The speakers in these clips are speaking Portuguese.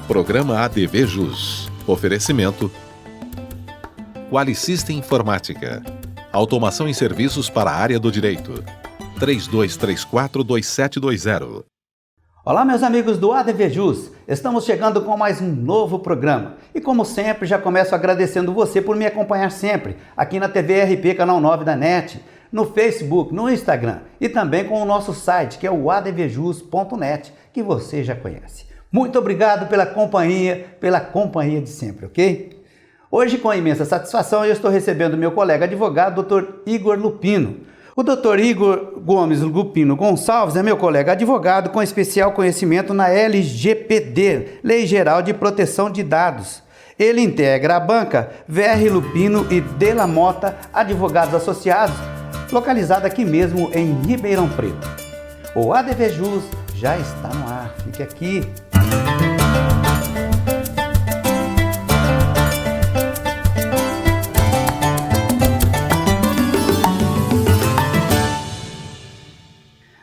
Programa ADV Jus. Oferecimento Qualisystem Informática. Automação e serviços para a área do direito. 3234-2720. Olá, meus amigos do ADV Jus. Estamos chegando com mais um novo programa. E como sempre, já começo agradecendo você por me acompanhar sempre aqui na TV RP Canal 9 da NET, no Facebook, no Instagram e também com o nosso site, que é o advjus.net, que você já conhece. Muito obrigado pela companhia de sempre, ok? Hoje, com imensa satisfação, eu estou recebendo meu colega advogado, Dr. Igor Lupino. O Dr. Igor Gomes Lupino Gonçalves é meu colega advogado com especial conhecimento na LGPD, Lei Geral de Proteção de Dados. Ele integra a banca VR Lupino e Della Mota Advogados Associados, localizada aqui mesmo em Ribeirão Preto. O ADV Jus já está no ar, fique aqui.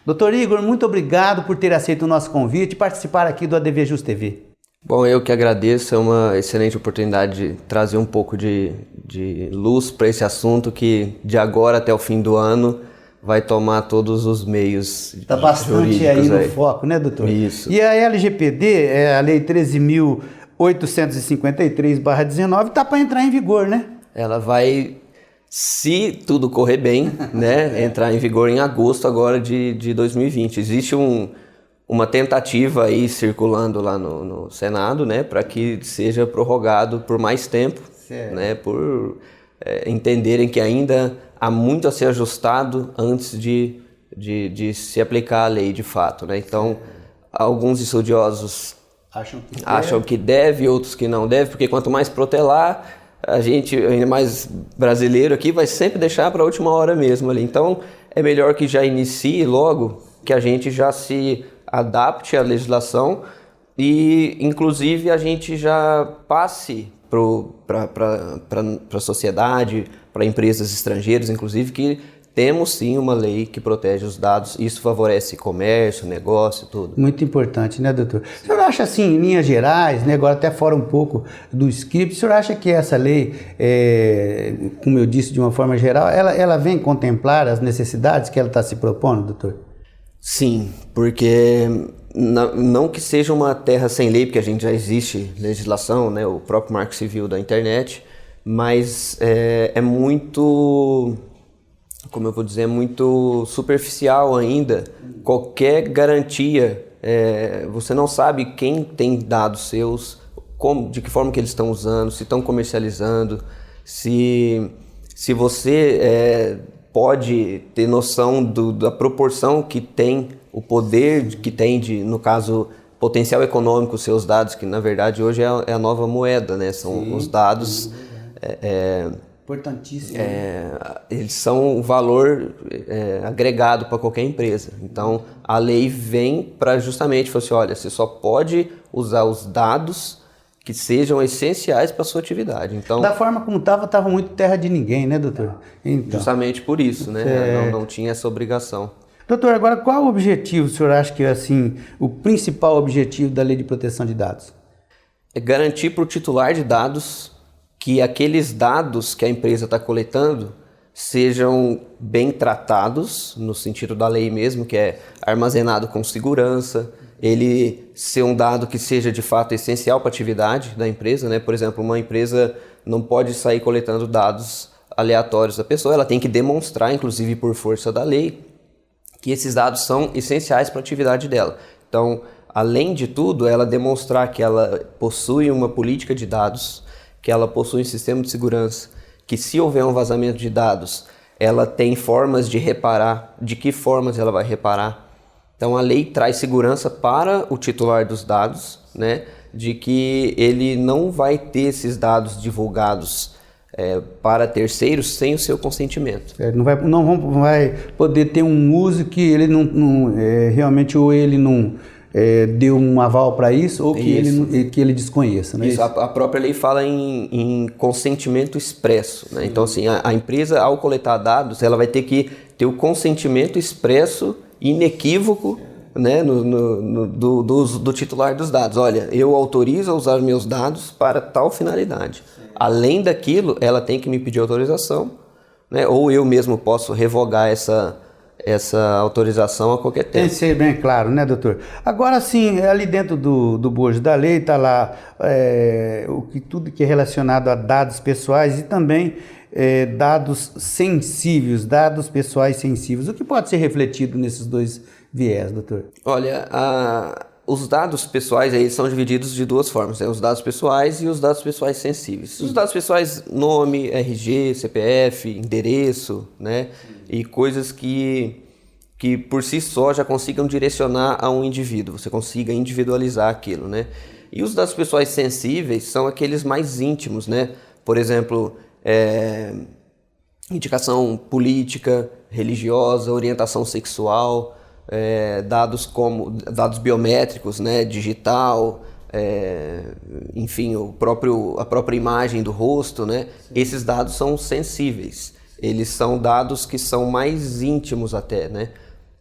Doutor Igor, muito obrigado por ter aceito o nosso convite e participar aqui do ADV Jus TV. Bom, eu que agradeço, é uma excelente oportunidade de trazer um pouco de luz para esse assunto que de agora até o fim do ano vai tomar todos os meios Está bastante aí no foco, né, doutor? Isso. E a LGPD, a Lei 13.853/19, está para entrar em vigor, né? Ela vai, se tudo correr bem, né, entrar em vigor em agosto agora de 2020. Existe uma tentativa aí circulando lá no Senado, né, para que seja prorrogado por mais tempo, né, por entenderem que ainda há muito a ser ajustado antes de se aplicar a lei de fato, né? Então, alguns estudiosos acham que deve, outros que não deve, porque quanto mais protelar, a gente, ainda mais brasileiro aqui, vai sempre deixar para a última hora mesmo ali. Então, é melhor que já inicie logo, que a gente já se adapte à legislação e, inclusive, a gente já passe para a sociedade, para empresas estrangeiras, inclusive, que temos sim uma lei que protege os dados. Isso favorece comércio, negócio, tudo. Muito importante, né, doutor? O senhor acha assim, em linhas gerais, né, agora até fora um pouco do script, o senhor acha que essa lei, como eu disse de uma forma geral, ela vem contemplar as necessidades que ela está se propondo, doutor? Sim, porque não que seja uma terra sem lei, porque a gente já existe legislação, né, o próprio Marco Civil da internet, mas é muito, como eu vou dizer, muito superficial ainda. Qualquer garantia, você não sabe quem tem dados seus, de que forma que eles estão usando, se estão comercializando, se você pode ter noção da proporção que tem, o poder que tem no caso, potencial econômico, os seus dados, que na verdade hoje é a nova moeda, né? São os dados. Importantíssimo. Eles são um valor agregado para qualquer empresa. Então, a lei vem para justamente falar assim, olha, você só pode usar os dados que sejam essenciais para a sua atividade. Então, da forma como estava muito terra de ninguém, né, doutor? Então, justamente por isso, né? Não tinha essa obrigação. Doutor, agora qual o objetivo, o senhor acha que é assim, o principal objetivo da Lei de Proteção de Dados? É garantir para o titular de dados que aqueles dados que a empresa está coletando sejam bem tratados, no sentido da lei mesmo, que é armazenado com segurança, ele ser um dado que seja de fato essencial para a atividade da empresa, né? Por exemplo, uma empresa não pode sair coletando dados aleatórios da pessoa, ela tem que demonstrar, inclusive por força da lei, que esses dados são essenciais para a atividade dela. Então, além de tudo, ela demonstrar que ela possui uma política de dados, que ela possui um sistema de segurança, que se houver um vazamento de dados, ela tem formas de reparar, de que formas ela vai reparar. Então, a lei traz segurança para o titular dos dados, né, de que ele não vai ter esses dados divulgados para terceiros sem o seu consentimento. Não vai poder ter um uso que ele realmente ou ele não deu um aval para isso ou que ele desconheça. Né? Isso, a própria lei fala em consentimento expresso. Né? Então, assim, a empresa, ao coletar dados, ela vai ter que ter o consentimento expresso, inequívoco, né, do titular dos dados. Olha, eu autorizo a usar meus dados para tal finalidade. Além daquilo, ela tem que me pedir autorização, né, ou eu mesmo posso revogar essa autorização a qualquer tempo. Tem que ser bem claro, né, doutor? Agora sim, ali dentro do bojo da lei está lá tudo que é relacionado a dados pessoais e também dados sensíveis, dados pessoais sensíveis. O que pode ser refletido nesses dois viés, doutor? Olha, os dados pessoais aí são divididos de duas formas, né? Os dados pessoais e os dados pessoais sensíveis. Os dados pessoais, nome, RG, CPF, endereço, né? E coisas que por si só já consigam direcionar a um indivíduo, você consiga individualizar aquilo, né? E os dados pessoais sensíveis são aqueles mais íntimos, né? Por exemplo, indicação política, religiosa, orientação sexual, dados biométricos, né? Digital, enfim, a própria imagem do rosto, né? Esses dados são sensíveis. Eles são dados que são mais íntimos até, né?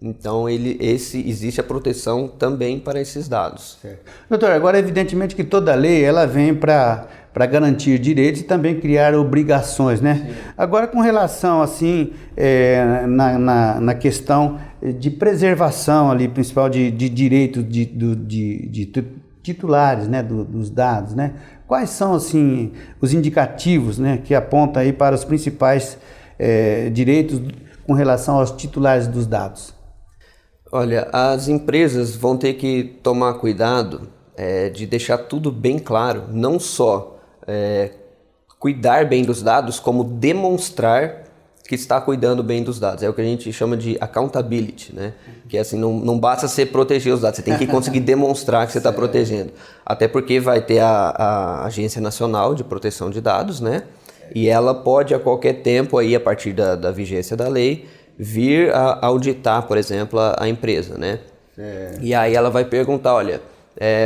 Então, existe a proteção também para esses dados. Certo. Doutor, agora evidentemente que toda lei ela vem para garantir direitos e também criar obrigações, né? Sim. Agora, com relação assim, na questão de preservação ali, principal de direitos de titulares, né, dos dados, né? Quais são assim os indicativos, né, que apontam aí para os principais direitos com relação aos titulares dos dados? Olha, as empresas vão ter que tomar cuidado de deixar tudo bem claro, não só cuidar bem dos dados, como demonstrar que está cuidando bem dos dados. É o que a gente chama de accountability, né? Que assim, não basta você proteger os dados, você tem que conseguir demonstrar que você está protegendo. Até porque vai ter a Agência Nacional de Proteção de Dados, né? E ela pode a qualquer tempo, aí, a partir da vigência da lei, vir a auditar, por exemplo, a empresa, né? E aí ela vai perguntar, olha,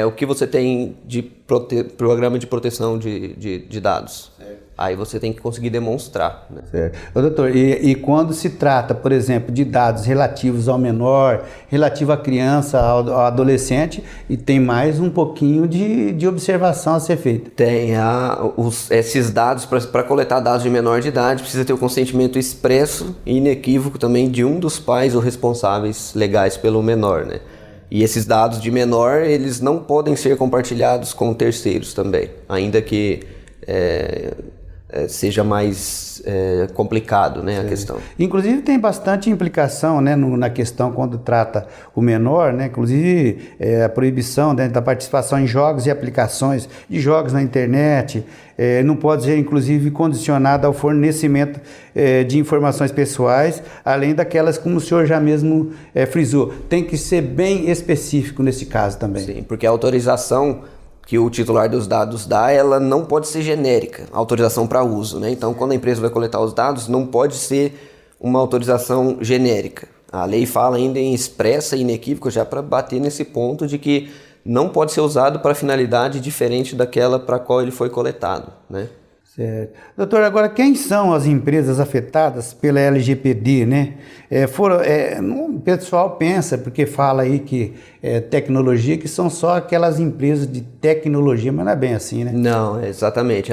o que você tem de programa de proteção de dados? Aí você tem que conseguir demonstrar, né? Certo. Ô, doutor, e quando se trata, por exemplo, de dados relativos ao menor, relativo à criança, ao adolescente, e tem mais um pouquinho de observação a ser feita? Tem. Esses dados, para coletar dados de menor de idade, precisa ter o consentimento expresso e inequívoco também de um dos pais ou responsáveis legais pelo menor, né? E esses dados de menor, eles não podem ser compartilhados com terceiros também, ainda que seja mais complicado, né, a questão. Inclusive tem bastante implicação, né, na questão quando trata o menor, né, inclusive a proibição, né, da participação em jogos e aplicações de jogos na internet, não pode ser inclusive condicionada ao fornecimento de informações pessoais, além daquelas como o senhor já mesmo frisou. Tem que ser bem específico nesse caso também. Sim, porque a autorização que o titular dos dados dá, ela não pode ser genérica, autorização para uso, né? Então, quando a empresa vai coletar os dados, não pode ser uma autorização genérica. A lei fala ainda em expressa e inequívoca, já para bater nesse ponto de que não pode ser usado para finalidade diferente daquela para a qual ele foi coletado, né? Certo. Doutor, agora quem são as empresas afetadas pela LGPD, né? O pessoal pensa, porque fala aí que tecnologia, que são só aquelas empresas de tecnologia, mas não é bem assim, né? Não, exatamente.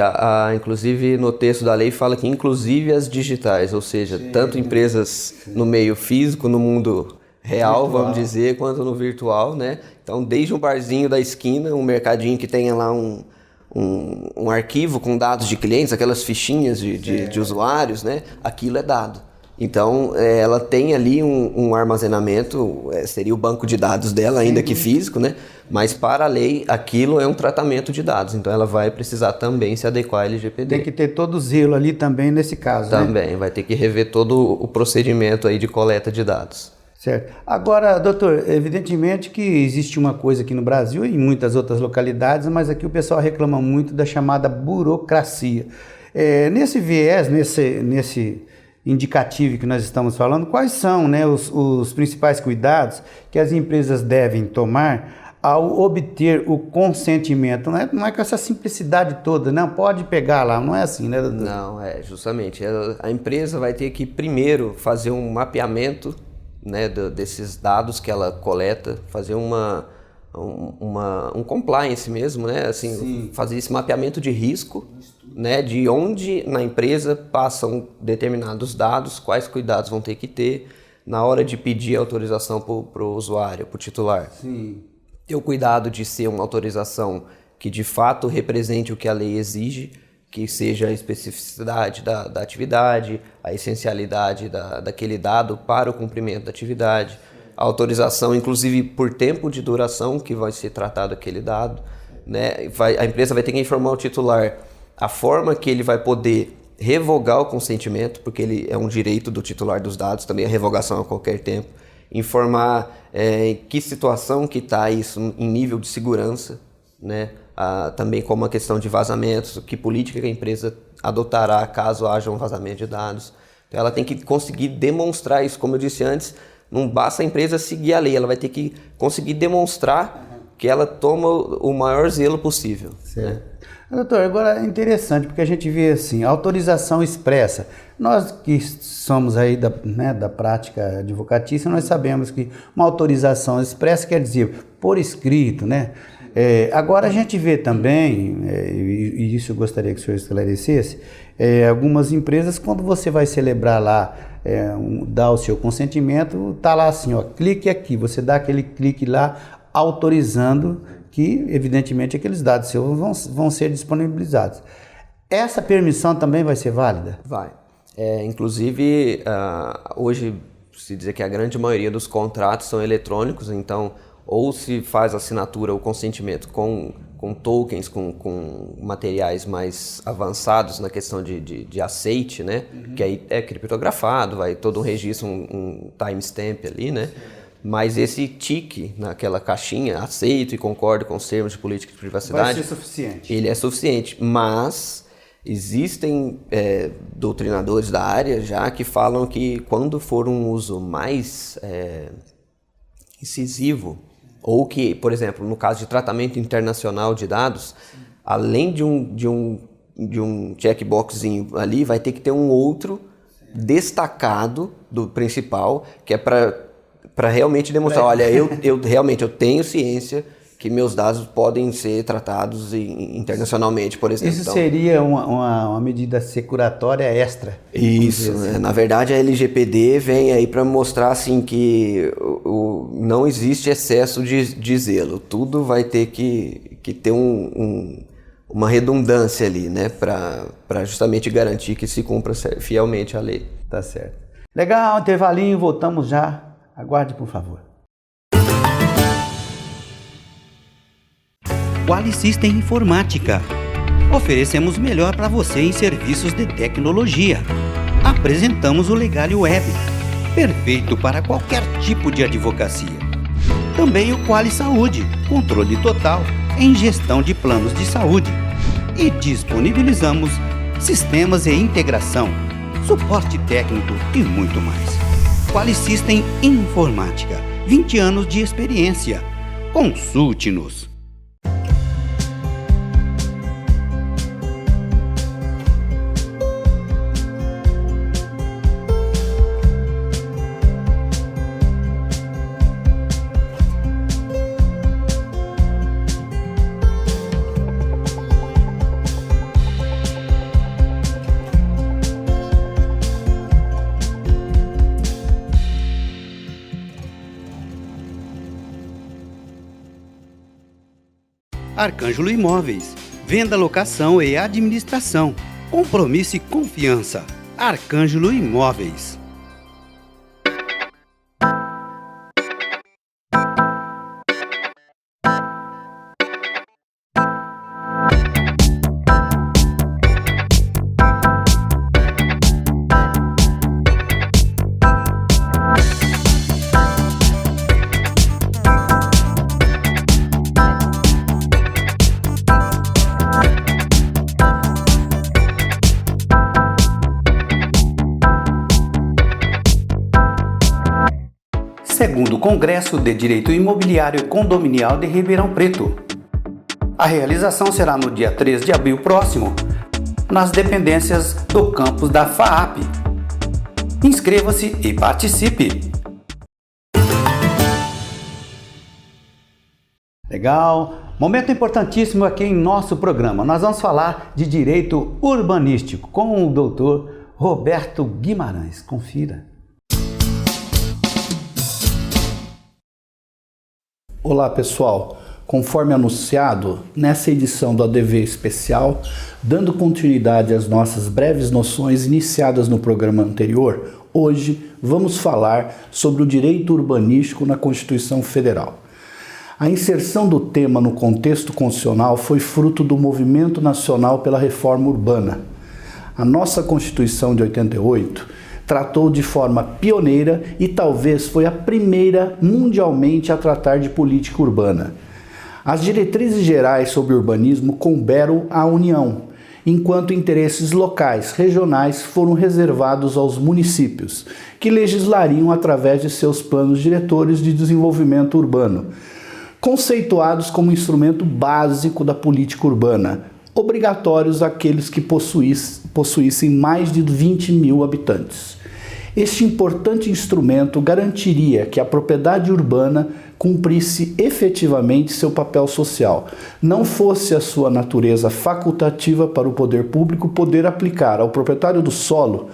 Inclusive no texto da lei fala que inclusive as digitais, ou seja, tanto empresas no meio físico, no mundo real, vamos dizer, quanto no virtual, né? Então, desde um barzinho da esquina, um mercadinho que tenha lá um arquivo com dados de clientes, aquelas fichinhas de usuários, né? Aquilo é dado. Então, ela tem ali um armazenamento, seria o banco de dados dela, ainda que físico, né? Mas para a lei, aquilo é um tratamento de dados. Então, ela vai precisar também se adequar à LGPD. Tem que ter todo o zelo ali também nesse caso, também, né? vai ter que rever todo o procedimento aí de coleta de dados. Certo. Agora, doutor, evidentemente que existe uma coisa aqui no Brasil e em muitas outras localidades, mas aqui o pessoal reclama muito da chamada burocracia. Nesse viés, nesse indicativo que nós estamos falando, quais são, né, os principais cuidados que as empresas devem tomar ao obter o consentimento? Não é com essa simplicidade toda, não pode pegar lá, não é assim, né, doutor? Não, justamente. A empresa vai ter que primeiro fazer um mapeamento né, desses dados que ela coleta, fazer um compliance mesmo, né, assim, fazer esse mapeamento de risco, né, de onde na empresa passam determinados dados, quais cuidados vão ter que ter na hora de pedir autorização para o usuário, para o titular. Sim. Ter o cuidado de ser uma autorização que de fato represente o que a lei exige, que seja a especificidade da atividade, a essencialidade daquele dado para o cumprimento da atividade, a autorização, inclusive por tempo de duração que vai ser tratado aquele dado, né? A empresa vai ter que informar o titular a forma que ele vai poder revogar o consentimento, porque ele é um direito do titular dos dados, também a revogação a qualquer tempo, informar em que situação que está isso em nível de segurança, né? Também como a questão de vazamentos, que política que a empresa adotará caso haja um vazamento de dados. Então ela tem que conseguir demonstrar isso, como eu disse antes, não basta a empresa seguir a lei, ela vai ter que conseguir demonstrar que ela toma o maior zelo possível. Certo. Né? Doutor, agora é interessante, porque a gente vê assim, autorização expressa. Nós que somos aí da prática advocatícia, nós sabemos que uma autorização expressa quer dizer por escrito, né? Agora a gente vê também, e isso eu gostaria que o senhor esclarecesse, algumas empresas, quando você vai celebrar lá, dar o seu consentimento, está lá assim, ó, clique aqui, você dá aquele clique lá, autorizando que, evidentemente, aqueles dados seus vão ser disponibilizados. Essa permissão também vai ser válida? Vai. Inclusive, hoje se diz que a grande maioria dos contratos são eletrônicos, então ou se faz assinatura ou consentimento com tokens, com materiais mais avançados na questão de aceite, né? Que aí é criptografado, vai todo um registro, um timestamp ali, né? Mas esse tique naquela caixinha, aceito e concordo com os termos de política de privacidade, vai ser suficiente. Ele é suficiente, mas existem doutrinadores da área já que falam que quando for um uso mais incisivo, ou que, por exemplo, no caso de tratamento internacional de dados, além de um checkboxzinho ali, vai ter que ter um outro destacado do principal, que é para realmente demonstrar, olha, eu realmente tenho ciência que meus dados podem ser tratados internacionalmente, por exemplo. Isso seria uma medida securatória extra? Isso, né? Na verdade a LGPD vem aí para mostrar assim, que não existe excesso de zelo, tudo vai ter que ter uma redundância ali, né? Para justamente garantir que se cumpra fielmente a lei. Tá certo. Legal, intervalinho, voltamos já. Aguarde, por favor. Qualisystem Informática. Oferecemos o melhor para você em serviços de tecnologia. Apresentamos o Legali Web, perfeito para qualquer tipo de advocacia. Também o Quali Saúde, controle total em gestão de planos de saúde. E disponibilizamos sistemas e integração, suporte técnico e muito mais. Qualisystem Informática, 20 anos de experiência. Consulte-nos. Arcângelo Imóveis, venda, locação e administração. Compromisso e confiança. Arcângelo Imóveis. Segundo Congresso de Direito Imobiliário Condominial de Ribeirão Preto. A realização será no dia 3 de abril próximo, nas dependências do campus da FAAP. Inscreva-se e participe! Legal. Momento importantíssimo aqui em nosso programa. Nós vamos falar de direito urbanístico com o doutor Roberto Guimarães. Confira. Olá pessoal, conforme anunciado, nessa edição do ADV Especial, dando continuidade às nossas breves noções iniciadas no programa anterior, hoje vamos falar sobre o direito urbanístico na Constituição Federal. A inserção do tema no contexto constitucional foi fruto do movimento nacional pela reforma urbana. A nossa Constituição de 88 tratou de forma pioneira e talvez foi a primeira mundialmente a tratar de política urbana. As diretrizes gerais sobre urbanismo couberam à União, enquanto interesses locais, regionais foram reservados aos municípios, que legislariam através de seus planos diretores de desenvolvimento urbano, conceituados como instrumento básico da política urbana, obrigatórios àqueles que possuíssem mais de 20 mil habitantes. Este importante instrumento garantiria que a propriedade urbana cumprisse efetivamente seu papel social, não fosse a sua natureza facultativa para o poder público poder aplicar ao proprietário do solo,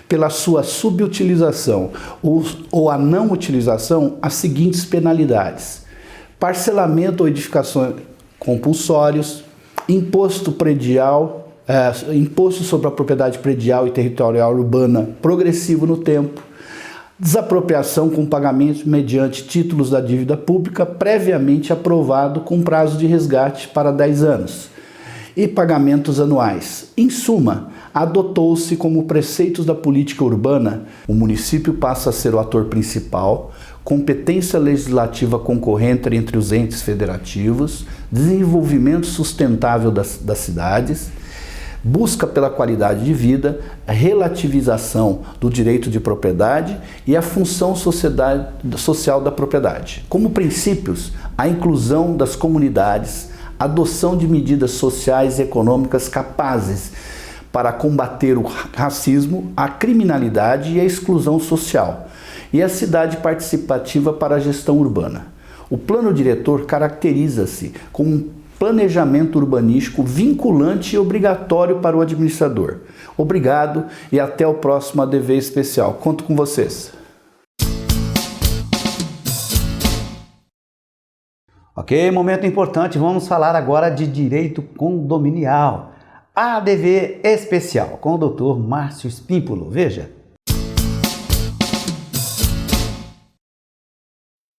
pela sua subutilização ou a não utilização, as seguintes penalidades: parcelamento ou edificações compulsórios, imposto predial, imposto sobre a propriedade predial e territorial urbana progressivo no tempo, desapropriação com pagamento mediante títulos da dívida pública previamente aprovado com prazo de resgate para 10 anos e pagamentos anuais. Em suma, adotou-se como preceitos da política urbana, o município passa a ser o ator principal, competência legislativa concorrente entre os entes federativos, desenvolvimento sustentável das cidades, busca pela qualidade de vida, a relativização do direito de propriedade e a função social da propriedade. Como princípios, a inclusão das comunidades, a adoção de medidas sociais e econômicas capazes para combater o racismo, a criminalidade e a exclusão social, e a cidade participativa para a gestão urbana. O plano diretor caracteriza-se como um planejamento urbanístico vinculante e obrigatório para o administrador. Obrigado e até o próximo ADV Especial. Conto com vocês. Ok, momento importante. Vamos falar agora de direito condominial. ADV Especial com o Dr. Márcio Espímpolo. Veja.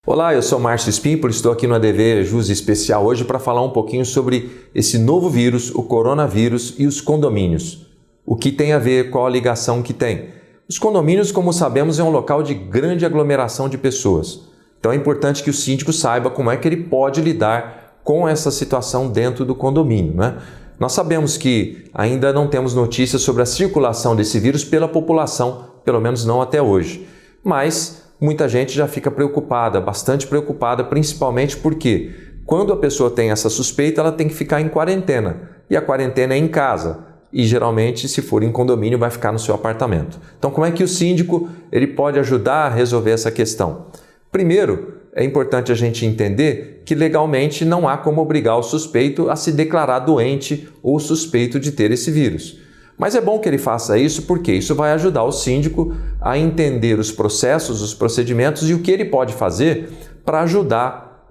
Olá, eu sou Márcio Espímpolo, estou aqui no ADV JUS Especial hoje para falar um pouquinho sobre esse novo vírus, o coronavírus e os condomínios. O que tem a ver, qual a ligação que tem? Os condomínios, como sabemos, é um local de grande aglomeração de pessoas. Então é importante que o síndico saiba como é que ele pode lidar com essa situação dentro do condomínio, né? Nós sabemos que ainda não temos notícias sobre a circulação desse vírus pela população, pelo menos não até hoje. Mas muita gente já fica preocupada, bastante preocupada, principalmente porque quando a pessoa tem essa suspeita, ela tem que ficar em quarentena. E a quarentena é em casa. E geralmente, se for em condomínio, vai ficar no seu apartamento. Então, como é que o síndico ele pode ajudar a resolver essa questão? Primeiro, é importante a gente entender que legalmente não há como obrigar o suspeito a se declarar doente ou suspeito de ter esse vírus. Mas é bom que ele faça isso porque isso vai ajudar o síndico a entender os processos, os procedimentos e o que ele pode fazer para ajudar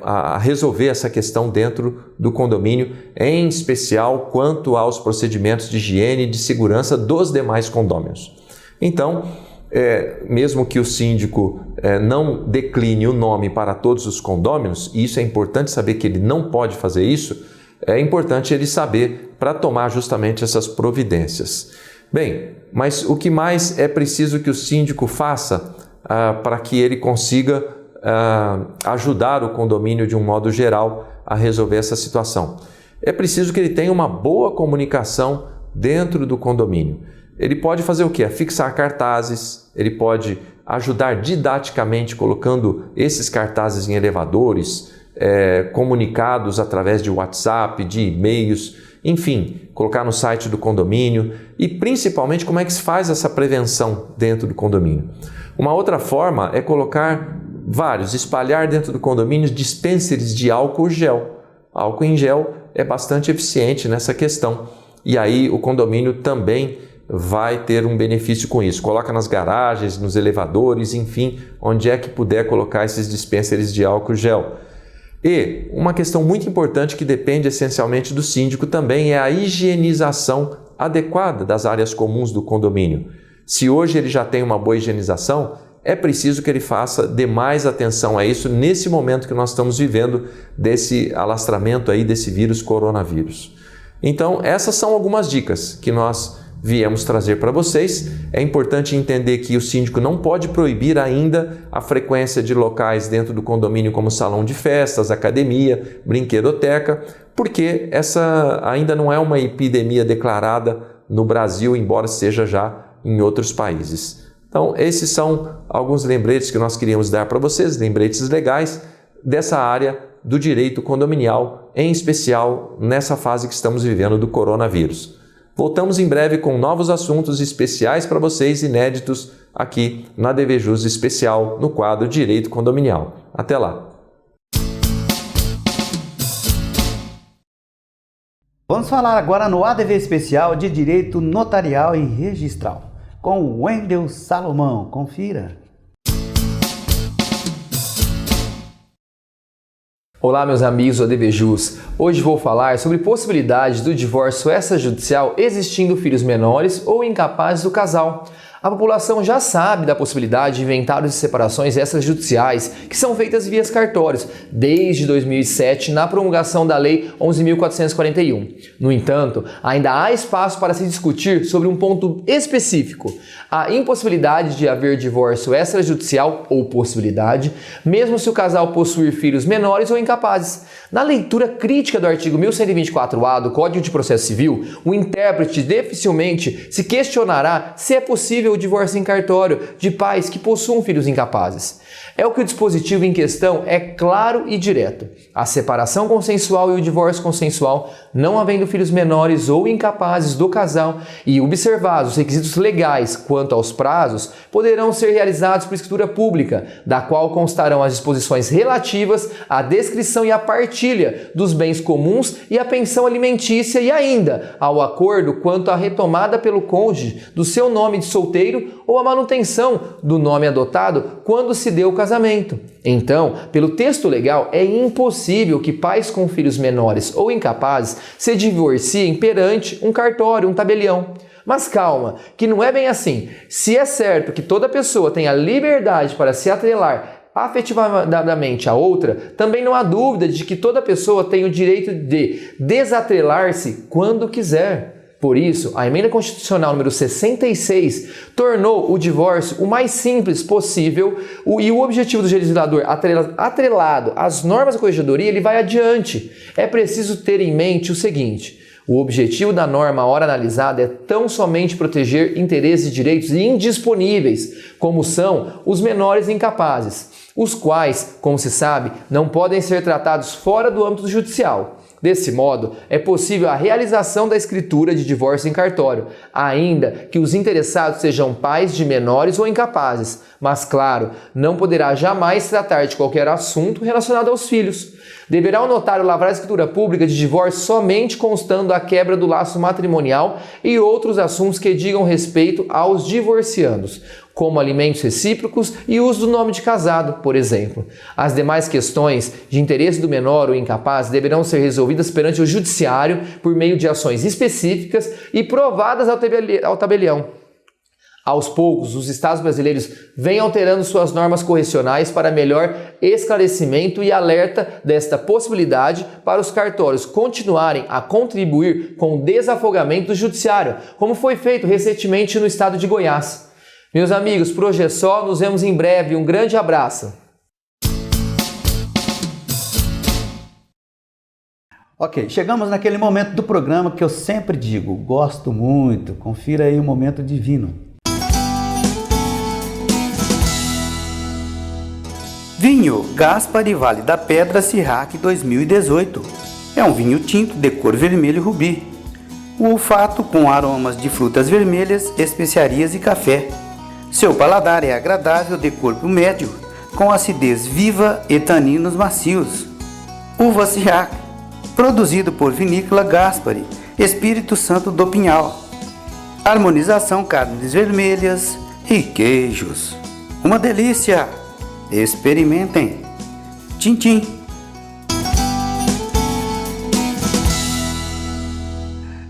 a resolver essa questão dentro do condomínio, em especial quanto aos procedimentos de higiene e de segurança dos demais condôminos. Então, mesmo que o síndico não decline o nome para todos os condôminos, e isso é importante saber que ele não pode fazer isso, é importante ele saber para tomar justamente essas providências. Bem, mas o que mais é preciso que o síndico faça para que ele consiga ajudar o condomínio de um modo geral a resolver essa situação? É preciso que ele tenha uma boa comunicação dentro do condomínio. Ele pode fazer o quê? Fixar cartazes, ele pode ajudar didaticamente colocando esses cartazes em elevadores, comunicados através de WhatsApp, de e-mails, enfim, colocar no site do condomínio e principalmente como é que se faz essa prevenção dentro do condomínio. Uma outra forma é colocar Vários. Espalhar dentro do condomínio dispensers de álcool gel. Álcool em gel é bastante eficiente nessa questão. E aí o condomínio também vai ter um benefício com isso. Coloca nas garagens, nos elevadores, enfim, onde é que puder colocar esses dispensers de álcool gel. E uma questão muito importante que depende essencialmente do síndico também é a higienização adequada das áreas comuns do condomínio. Se hoje ele já tem uma boa higienização, é preciso que ele dê mais atenção a isso nesse momento que nós estamos vivendo desse alastramento aí desse vírus coronavírus. Então, essas são algumas dicas que nós viemos trazer para vocês. É importante entender que o síndico não pode proibir ainda a frequência de locais dentro do condomínio como salão de festas, academia, brinquedoteca, porque essa ainda não é uma epidemia declarada no Brasil, embora seja já em outros países. Então, esses são alguns lembretes que nós queríamos dar para vocês, lembretes legais dessa área do direito condominial, em especial nessa fase que estamos vivendo do coronavírus. Voltamos em breve com novos assuntos especiais para vocês, inéditos, aqui na DVJUS Especial, no quadro Direito Condominial. Até lá! Vamos falar agora no ADV Especial de Direito Notarial e Registral, com o Wendel Salomão. Confira! Olá, meus amigos do ADVJUS. Hoje vou falar sobre possibilidades do divórcio extrajudicial existindo filhos menores ou incapazes do casal. A população já sabe da possibilidade de inventários de separações extrajudiciais que são feitas via cartórios desde 2007 na promulgação da Lei 11.441. No entanto, ainda há espaço para se discutir sobre um ponto específico: a impossibilidade de haver divórcio extrajudicial ou possibilidade, mesmo se o casal possuir filhos menores ou incapazes. Na leitura crítica do artigo 1124-A do Código de Processo Civil, o intérprete dificilmente se questionará se é possível o divórcio em cartório de pais que possuam filhos incapazes. É o que o dispositivo em questão é claro e direto. A separação consensual e o divórcio consensual, não havendo filhos menores ou incapazes do casal e observados os requisitos legais quanto aos prazos, poderão ser realizados por escritura pública, da qual constarão as disposições relativas à descrição e à partilha dos bens comuns e à pensão alimentícia e ainda ao acordo quanto à retomada pelo cônjuge do seu nome de solteiro ou a manutenção do nome adotado quando se deu o casamento. Então, pelo texto legal, é impossível que pais com filhos menores ou incapazes se divorciem perante um cartório, um tabelião. Mas calma, que não é bem assim. Se é certo que toda pessoa tem a liberdade para se atrelar afetivamente a outra, também não há dúvida de que toda pessoa tem o direito de desatrelar-se quando quiser. Por isso, a Emenda Constitucional número 66 tornou o divórcio o mais simples possível e o objetivo do legislador atrelado às normas da corregedoria, ele vai adiante. É preciso ter em mente o seguinte: o objetivo da norma, à hora analisada, é tão somente proteger interesses e direitos indisponíveis, como são os menores incapazes, os quais, como se sabe, não podem ser tratados fora do âmbito judicial. Desse modo, é possível a realização da escritura de divórcio em cartório, ainda que os interessados sejam pais de menores ou incapazes, mas, claro, não poderá jamais tratar de qualquer assunto relacionado aos filhos. Deverá o notário lavrar a escritura pública de divórcio somente constando a quebra do laço matrimonial e outros assuntos que digam respeito aos divorciandos, como alimentos recíprocos e uso do nome de casado, por exemplo. As demais questões de interesse do menor ou incapaz deverão ser resolvidas perante o judiciário por meio de ações específicas e provadas ao tabelião. Aos poucos, os estados brasileiros vêm alterando suas normas correcionais para melhor esclarecimento e alerta desta possibilidade para os cartórios continuarem a contribuir com o desafogamento do judiciário, como foi feito recentemente no estado de Goiás. Meus amigos, por hoje é só, nos vemos em breve. Um grande abraço! Ok, chegamos naquele momento do programa que eu sempre digo, gosto muito, confira aí o momento divino. Vinho Gaspari Vale da Pedra Sirac 2018. É um vinho tinto de cor vermelho rubi. O olfato com aromas de frutas vermelhas, especiarias e café. Seu paladar é agradável, de corpo médio, com acidez viva e taninos macios. Uva Sirac, produzido por Vinícola Gaspari, Espírito Santo do Pinhal. Harmonização carnes vermelhas e queijos. Uma delícia! Experimentem! Tchim, tchim!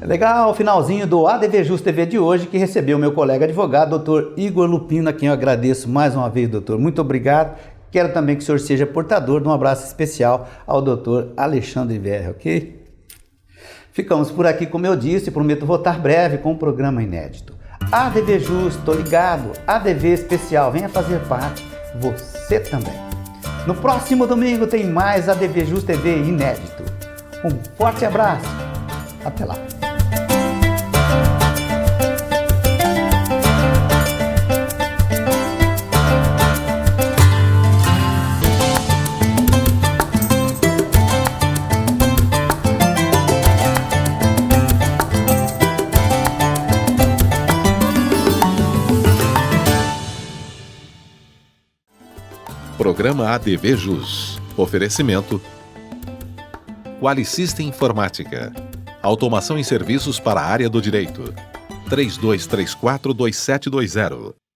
Legal, finalzinho do ADV Jus TV de hoje, que recebeu meu colega advogado, doutor Igor Lupino, a quem eu agradeço mais uma vez, doutor. Muito obrigado. Quero também que o senhor seja portador de um abraço especial ao doutor Alexandre Verre, ok? Ficamos por aqui, como eu disse, prometo voltar breve com um programa inédito. ADV Jus, tô ligado, ADV especial, venha fazer parte, você também. No próximo domingo tem mais ADV Jus TV inédito. Um forte abraço, até lá. Programa ADV Jus. Oferecimento Qualisystem Informática. Automação em serviços para a área do direito. 3234-2720.